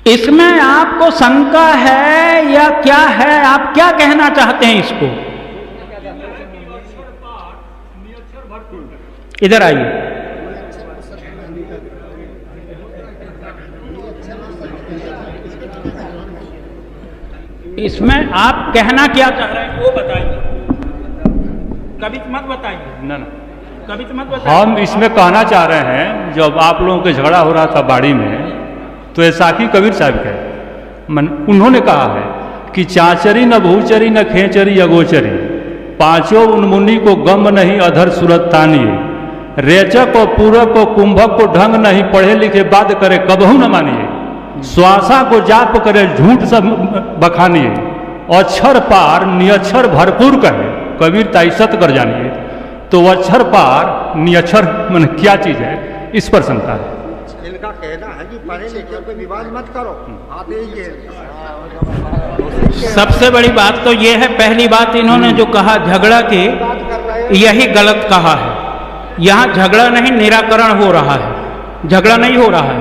A: इसमें आपको शंका है या क्या है, आप क्या कहना चाहते हैं इसको? इधर आइए, इसमें आप कहना क्या चाह रहे हैं वो बताइए, कवित मत बताइए।
D: ना
A: कवित मत बताइए।
D: हम इसमें कहना चाह रहे हैं, जब आप लोगों के झगड़ा हो रहा था बाड़ी में, तो ये साखी कबीर साहब के उन्होंने कहा है कि चाचरी न भूचरी न खेचरी अगोचरी पांचों उन्मुनि को गम नहीं अधर सूरत तानिए, रेचक और पूरक को कुंभक को ढंग नहीं, पढ़े लिखे बाद करे कबहू न मानिए, श्वासा को जाप करे झूठ सब बखानिए, अक्षर पार निअक्षर भरपूर कहे कबीर ताई सत कर जानिए। तो अक्षर पार निअक्षर मन क्या चीज है, इस पर शंका है।
C: इनका कहना है कि पढ़े लिखे पे विवाद मत करो, आते ही ये
A: सबसे बड़ी बात तो ये है, पहली बात इन्होंने जो कहा झगड़ा की, यही गलत कहा है। यहाँ झगड़ा नहीं, निराकरण हो रहा है, झगड़ा नहीं हो रहा है।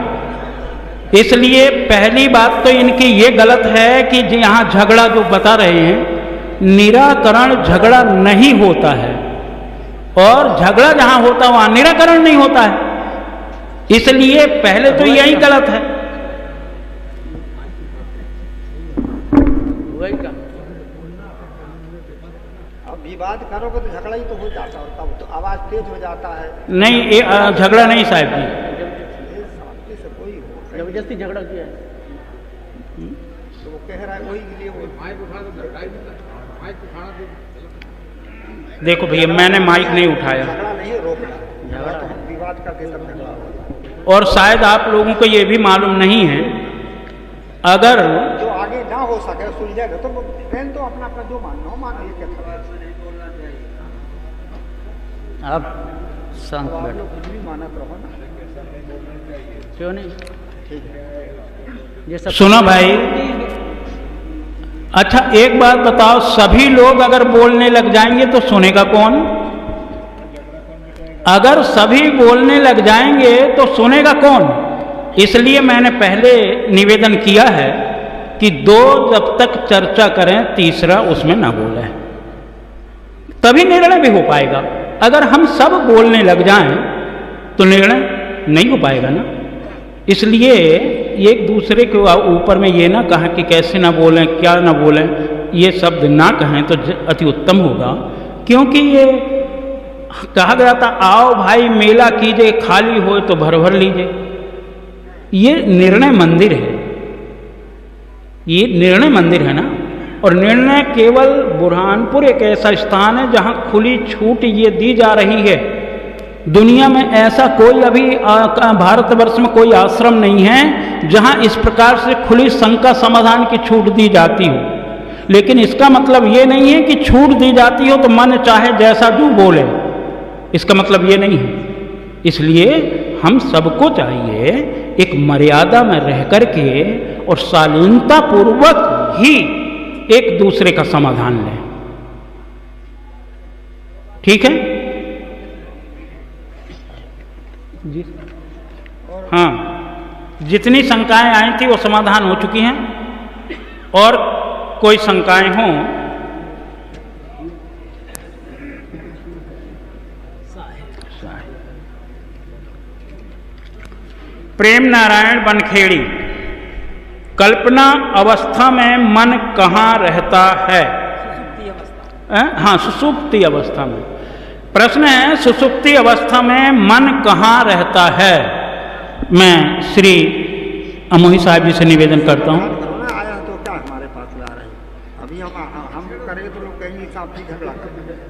A: इसलिए पहली बात तो इनकी ये गलत है कि यहाँ झगड़ा जो बता रहे हैं, निराकरण झगड़ा नहीं होता है, और झगड़ा जहां होता है वहां निराकरण नहीं होता है। इसलिए पहले तो यही गलत है।
C: अब विवाद करोगे तो झगड़ा ही तो हो जाता है, तब तो आवाज तेज हो जाता है।
A: नहीं, झगड़ा नहीं साहब जी,
C: जबरदस्ती झगड़ा किया है। तो वो कह रहा है वही लिए वो
A: देखो भैया, मैंने माइक नहीं उठाया
C: झगड़ा नहीं रोकना, तो हम विवाद करके सब झगड़ा होगा।
A: और शायद आप लोगों को ये भी मालूम नहीं है, अगर
C: जो आगे ना हो सके सुलझेगा तो बहन तो अपना अपना जो मानना हो मानो, ये क्या
B: अब शांत
C: आप
B: बैठो,
C: लोग कुछ भी मानत रहो ना,
B: क्यों नहीं?
C: ठीक है।
B: ये सब
A: सुनो भाई, अच्छा एक बात बताओ, सभी लोग अगर बोलने लग जाएंगे तो सुनेगा कौन? अगर सभी बोलने लग जाएंगे तो सुनेगा कौन? इसलिए मैंने पहले निवेदन किया है कि दो जब तक चर्चा करें, तीसरा उसमें ना बोले, तभी निर्णय भी हो पाएगा। अगर हम सब बोलने लग जाएं तो निर्णय नहीं हो पाएगा ना। इसलिए एक दूसरे के ऊपर में ये ना कहा कि कैसे ना बोलें, क्या ना बोलें, ये शब्द ना कहें तो अति उत्तम होगा। क्योंकि ये कहा गया था, आओ भाई मेला कीजिए, खाली हो तो भर भर लीजिए। ये निर्णय मंदिर है, ये निर्णय मंदिर है ना। और निर्णय केवल बुरहानपुर एक ऐसा स्थान है जहां खुली छूट ये दी जा रही है। दुनिया में ऐसा कोई अभी भारतवर्ष में कोई आश्रम नहीं है जहां इस प्रकार से खुली शंका समाधान की छूट दी जाती हो। लेकिन इसका मतलब ये नहीं है कि छूट दी जाती हो तो मन चाहे जैसा जो बोले, इसका मतलब ये नहीं है। इसलिए हम सबको चाहिए एक मर्यादा में रह करके और शालीनता पूर्वक ही एक दूसरे का समाधान लें, ठीक है जी? हाँ, जितनी शंकाएं आई थी वो समाधान हो चुकी हैं, और कोई शंकाएं हों प्रेम नारायण बनखेड़ी, कल्पना अवस्था में मन कहाँ रहता है? हाँ, सुषुप्ति अवस्था में। प्रश्न है, सुषुप्ति अवस्था में मन कहाँ रहता है? मैं श्री अमोही साहब जी से निवेदन करता हूँ।
C: आया तो क्या हमारे पास ला रहे हैं? अभी हम करेंगे तो लोग कहेंगे कि आप भी झगड़ा करेंगे।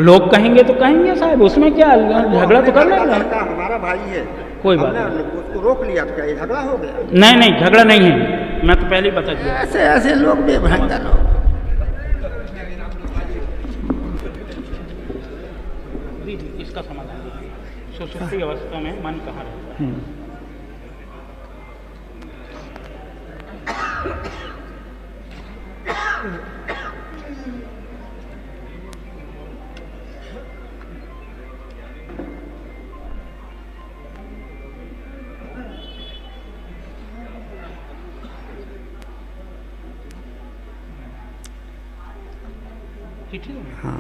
A: लोग कहेंगे तो कहेंगे साहब, उसमें क्या, झगड़ा तो कर लेंगे।
C: लड़का हमारा भाई है,
A: कोई बात
C: हमने उसको रोक लिया तो क्या ये झगड़ा हो गया?
A: नहीं नहीं, झगड़ा नहीं है, मैं तो पहले ही बता दिया।
C: ऐसे ऐसे लोग बेभंगा लोग।
A: इसका समाधान सुषुप्ति अवस्था में मन कहाँ रहता है?
C: हाँ,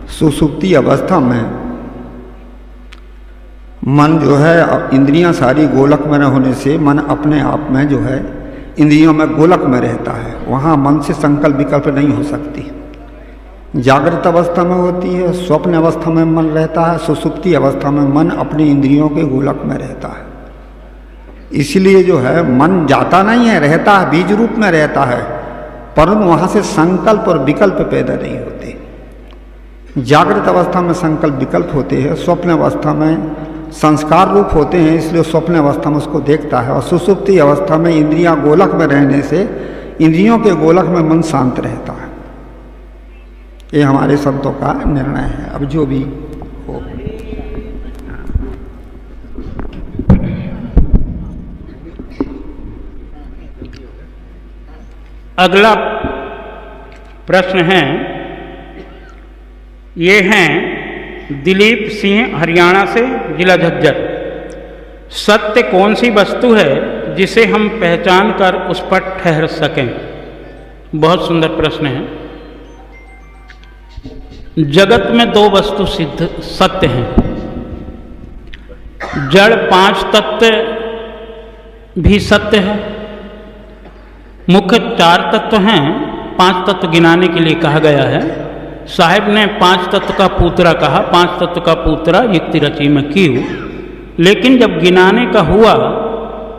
C: सुसुप्ति अवस्था में मन जो है, इंद्रियां सारी गोलक में न होने से मन अपने आप में जो है इंद्रियों में गोलक में रहता है। वहाँ मन से संकल्प विकल्प नहीं हो सकती। जागृत अवस्था में होती है, स्वप्न अवस्था में मन रहता है, सुसुप्ति अवस्था में मन अपने इंद्रियों के गोलक में रहता है। इसलिए जो है मन जाता नहीं है, रहता है, बीज रूप में रहता है, परंतु वहाँ से संकल्प और विकल्प पैदा नहीं होते। जागृत अवस्था में संकल्प विकल्प होते हैं, स्वप्न अवस्था में संस्कार रूप होते हैं, इसलिए स्वप्न अवस्था में उसको देखता है। और सुसुप्ति अवस्था में इंद्रियां गोलक में रहने से इंद्रियों के गोलक में मन शांत रहता है। ये हमारे संतों का निर्णय है। अब जो भी हो,
A: अगला प्रश्न है, ये हैं दिलीप सिंह हरियाणा से, जिला झज्जर। सत्य कौन सी वस्तु है जिसे हम पहचान कर उस पर ठहर सकें? बहुत सुंदर प्रश्न है। जगत में दो वस्तु सिद्ध सत्य हैं। जड़ 5 तत्व भी सत्य है। मुख्य 4 तत्व हैं, 5 तत्व गिनाने के लिए कहा गया है। साहिब ने 5 तत्व का पूतरा कहा, 5 तत्व का पूतरा युक्ति रची में कीहू, लेकिन जब गिनाने का हुआ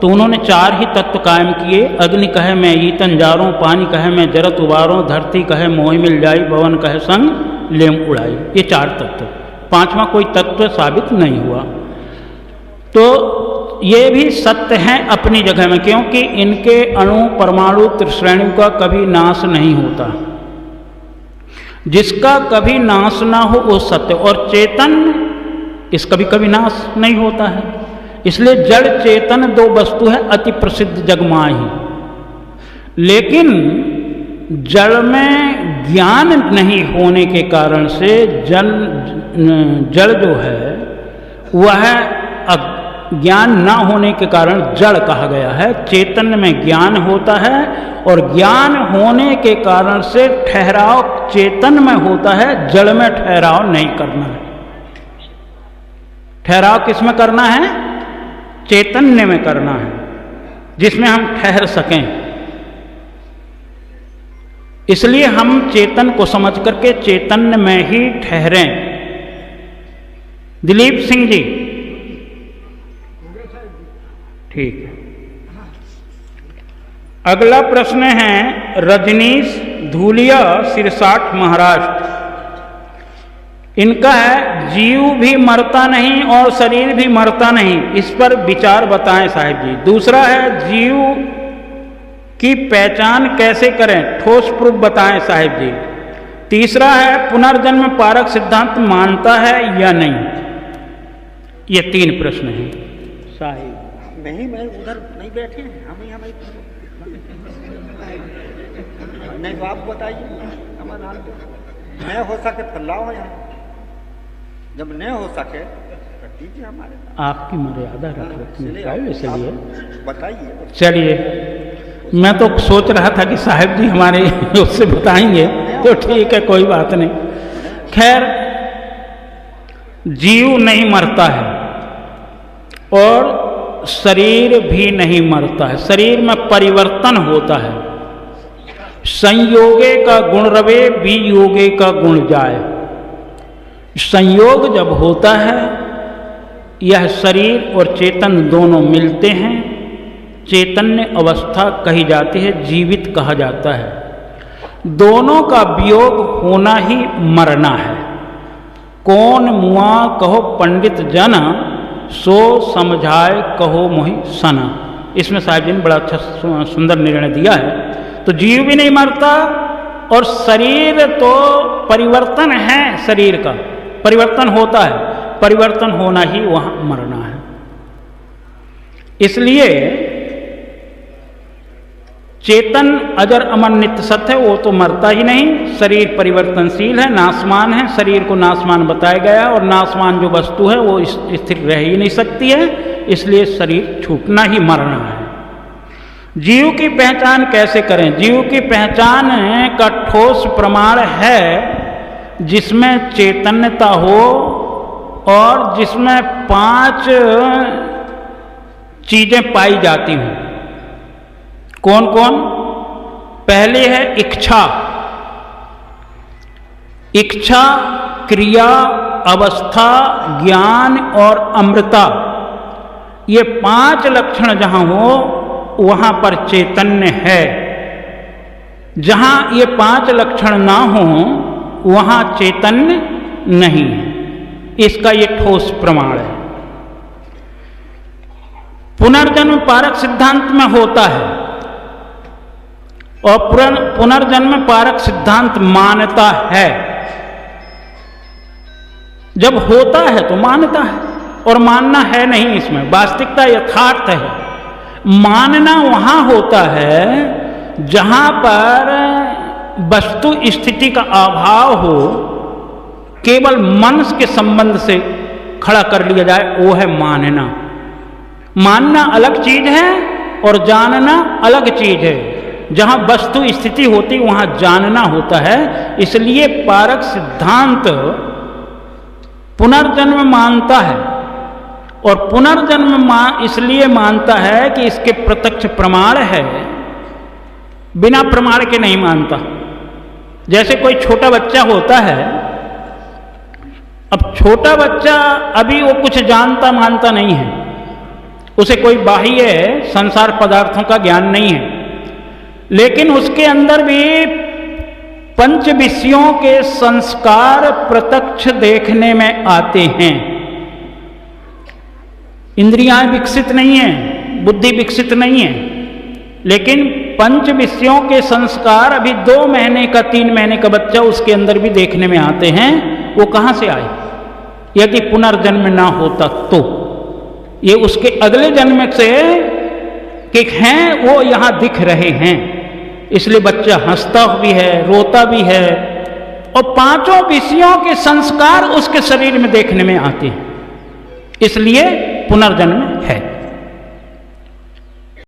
A: तो उन्होंने 4 ही तत्व कायम किए। अग्नि कहे मैं ईतन जारों, पानी कहे मैं जरत उबारों, धरती कहे मोहि मिल जाई, पवन कहे संग लेम उड़ाई। ये 4 तत्व, 5वां कोई तत्व साबित नहीं हुआ। तो ये भी सत्य हैं अपनी जगह में, क्योंकि इनके अणु परमाणु त्रिश्रेणी का कभी नाश नहीं होता। जिसका कभी नाश ना हो वो सत्य, और चेतन इसका भी कभी नाश नहीं होता है। इसलिए जड़ चेतन 2 वस्तु है अति प्रसिद्ध जगमाही। लेकिन जड़ में ज्ञान नहीं होने के कारण से जड़ जो है वह ज्ञान ना होने के कारण जड़ कहा गया है। चेतन में ज्ञान होता है और ज्ञान होने के कारण से ठहराव चेतन में होता है, जड़ में ठहराव नहीं करना है। ठहराव किस में करना है? चैतन्य में करना है, जिसमें हम ठहर सकें। इसलिए हम चेतन को समझ करके चैतन्य में ही ठहरें। दिलीप सिंह जी, ठीक है। अगला प्रश्न है रजनीश धूलिया, सिरसाठ, महाराष्ट्र। इनका है जीव भी मरता नहीं और शरीर भी मरता नहीं, इस पर विचार बताएं साहिब जी। दूसरा है जीव की पहचान कैसे करें, ठोस प्रूफ बताएं साहिब जी। तीसरा है पुनर्जन्म पारक सिद्धांत मानता है या नहीं। ये 3 प्रश्न हैं साहिब।
C: नहीं, मैं उधर नहीं बैठे हैं, हमें नहीं, तो आप बताइए समाधान। नहीं हो सके तो लाओ यहाँ, जब नहीं हो सके तो दीजिए हमारे।
A: आपकी मर्यादा रखनी चाहिए, इसलिए
C: बताइए।
A: चलिए, मैं तो सोच रहा था कि साहिब जी हमारे उससे बताएंगे, तो ठीक है, कोई बात नहीं। खैर, जीव नहीं मरता है और शरीर भी नहीं मरता है। शरीर में परिवर्तन होता है। संयोगे का गुण रवे, वियोगे का गुण जाए। संयोग जब होता है, यह शरीर और चेतन दोनों मिलते हैं, चैतन्य अवस्था कही जाती है, जीवित कहा जाता है। दोनों का वियोग होना ही मरना है। कौन मुआ कहो पंडित जना, सो समझाए कहो मोहि सना। इसमें साहिब जी ने बड़ा अच्छा सुंदर निर्णय दिया है। तो जीव भी नहीं मरता और शरीर तो परिवर्तन है, शरीर का परिवर्तन होता है, परिवर्तन होना ही वहां मरना है। इसलिए चेतन अजर अमर नित्य सत्य है, वो तो मरता ही नहीं। शरीर परिवर्तनशील है, नाशवान है। शरीर को नाशवान बताया गया और नाशवान जो वस्तु है वो स्थिर रह ही नहीं सकती है, इसलिए शरीर छूटना ही मरना है। जीव की पहचान कैसे करें? जीव की पहचान का ठोस प्रमाण है जिसमें चैतन्यता हो और जिसमें 5 चीजें पाई जाती हूं। कौन कौन? पहले है इच्छा। इच्छा, क्रिया, अवस्था, ज्ञान और अमृता। ये 5 लक्षण जहां हो वहां पर चैतन्य है। जहां ये 5 लक्षण ना हो वहां चैतन्य नहीं है। इसका ये ठोस प्रमाण है। पुनर्जन्म पारक सिद्धांत में होता है और पुनर्जन्म पारक सिद्धांत मानता है। जब होता है तो मानता है और मानना है नहीं, इसमें वास्तविकता यथार्थ है। मानना वहां होता है जहां पर वस्तु स्थिति का अभाव हो, केवल मन के संबंध से खड़ा कर लिया जाए, वो है मानना। मानना अलग चीज है और जानना अलग चीज है। जहां वस्तु स्थिति होती वहां जानना होता है। इसलिए पारक सिद्धांत पुनर्जन्म मानता है और पुनर्जन्म इसलिए मानता है कि इसके प्रत्यक्ष प्रमाण है, बिना प्रमाण के नहीं मानता। जैसे कोई छोटा बच्चा होता है, अब छोटा बच्चा अभी वो कुछ जानता मानता नहीं है, उसे कोई बाह्य संसार पदार्थों का ज्ञान नहीं है, लेकिन उसके अंदर भी पंच विषयों के संस्कार प्रत्यक्ष देखने में आते हैं। इंद्रियां विकसित नहीं है, बुद्धि विकसित नहीं है, लेकिन पंच विषयों के संस्कार अभी 2 महीने का 3 महीने का बच्चा उसके अंदर भी देखने में आते हैं। वो कहां से आए? यदि पुनर्जन्म ना होता तो ये उसके अगले जन्म से कि हैं वो यहां दिख रहे हैं। इसलिए बच्चा हंसता भी है, रोता भी है, और 5 विषयों के संस्कार उसके शरीर में देखने में आते हैं। इसलिए पुनर्जन्म